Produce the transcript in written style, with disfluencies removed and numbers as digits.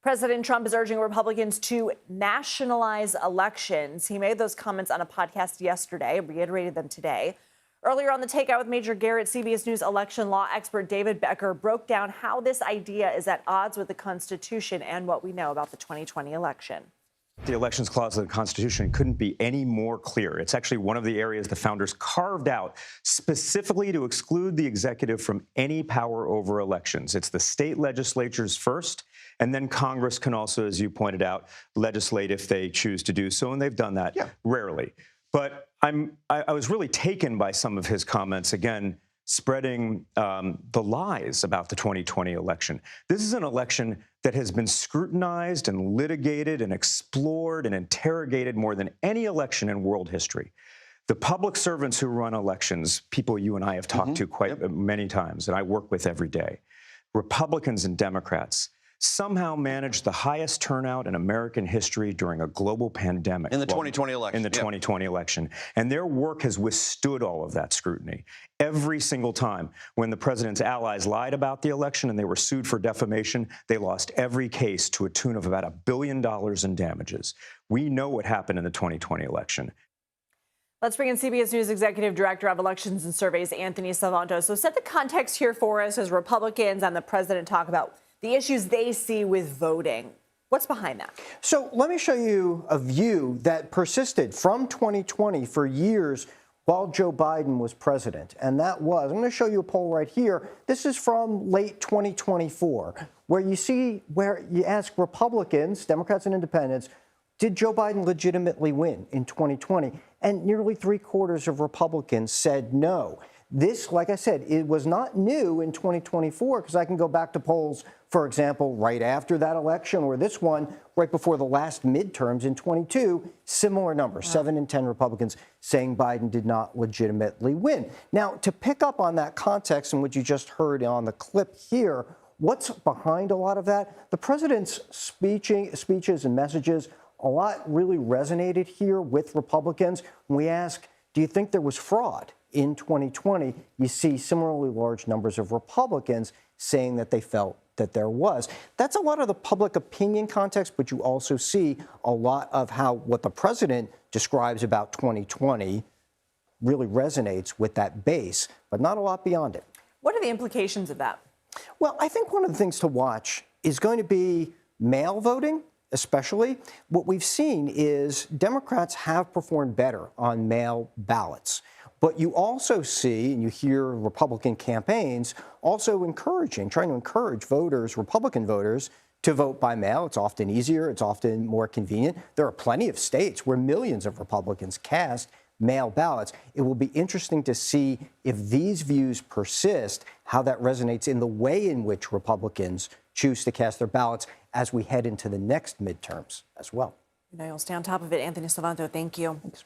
President Trump is urging Republicans to nationalize elections. He made those comments on a podcast yesterday, reiterated them today. Earlier on the Takeout with Major Garrett, CBS News election law expert David Becker broke down how this idea is at odds with the Constitution and what we know about the 2020 election. The Elections Clause of the Constitution couldn't be any more clear. It's actually one of the areas the founders carved out specifically to exclude the executive from any power over elections. It's the state legislatures first, and then Congress can also, as you pointed out, legislate if they choose to do so, and they've done that rarely. But I was really taken by some of his comments, again, spreading the lies about the 2020 election. This is an election that has been scrutinized and litigated and explored and interrogated more than any election in world history. The public servants who run elections, people you and I have talked to quite many times and I work with every day, Republicans and Democrats, somehow managed the highest turnout in American history during a global pandemic. In the 2020 election. In the 2020 election. And their work has withstood all of that scrutiny. Every single time when the president's allies lied about the election and they were sued for defamation, they lost every case to a tune of about $1 billion in damages. We know what happened in the 2020 election. Let's bring in CBS News Executive Director of Elections and Surveys, Anthony Salvanto. So set the context here for us as Republicans and the president talk about the issues they see with voting. What's behind that? So let me show you a view that persisted from 2020 for years while Joe Biden was president. And that was, I'm going to show you a poll right here. This is from late 2024, where you ask Republicans, Democrats and independents, did Joe Biden legitimately win in 2020? And nearly 3/4 of Republicans said no. This, like I said, it was not new in 2024 because I can go back to polls, for example, right after that election or this one right before the last midterms in 22, similar numbers, 7 in 10 Republicans saying Biden did not legitimately win. Now, to pick up on that context and what you just heard on the clip here, what's behind a lot of that? The president's speeches and messages, a lot really resonated here with Republicans. When we ask, do you think there was fraud in 2020, you see similarly large numbers of Republicans saying that they felt that there was. That's a lot of the public opinion context, but you also see a lot of how what the president describes about 2020 really resonates with that base, but not a lot beyond it. What are the implications of that? Well, I think one of the things to watch is going to be mail voting. Especially, what we've seen is Democrats have performed better on mail ballots. But you also see, and you hear Republican campaigns also trying to encourage voters, Republican voters, to vote by mail. It's often easier. It's often more convenient. There are plenty of states where millions of Republicans cast mail ballots. It will be interesting to see if these views persist, how that resonates in the way in which Republicans choose to cast their ballots as we head into the next midterms as well. You'll stay on top of it. Anthony Salvanto, thank you. Thanks.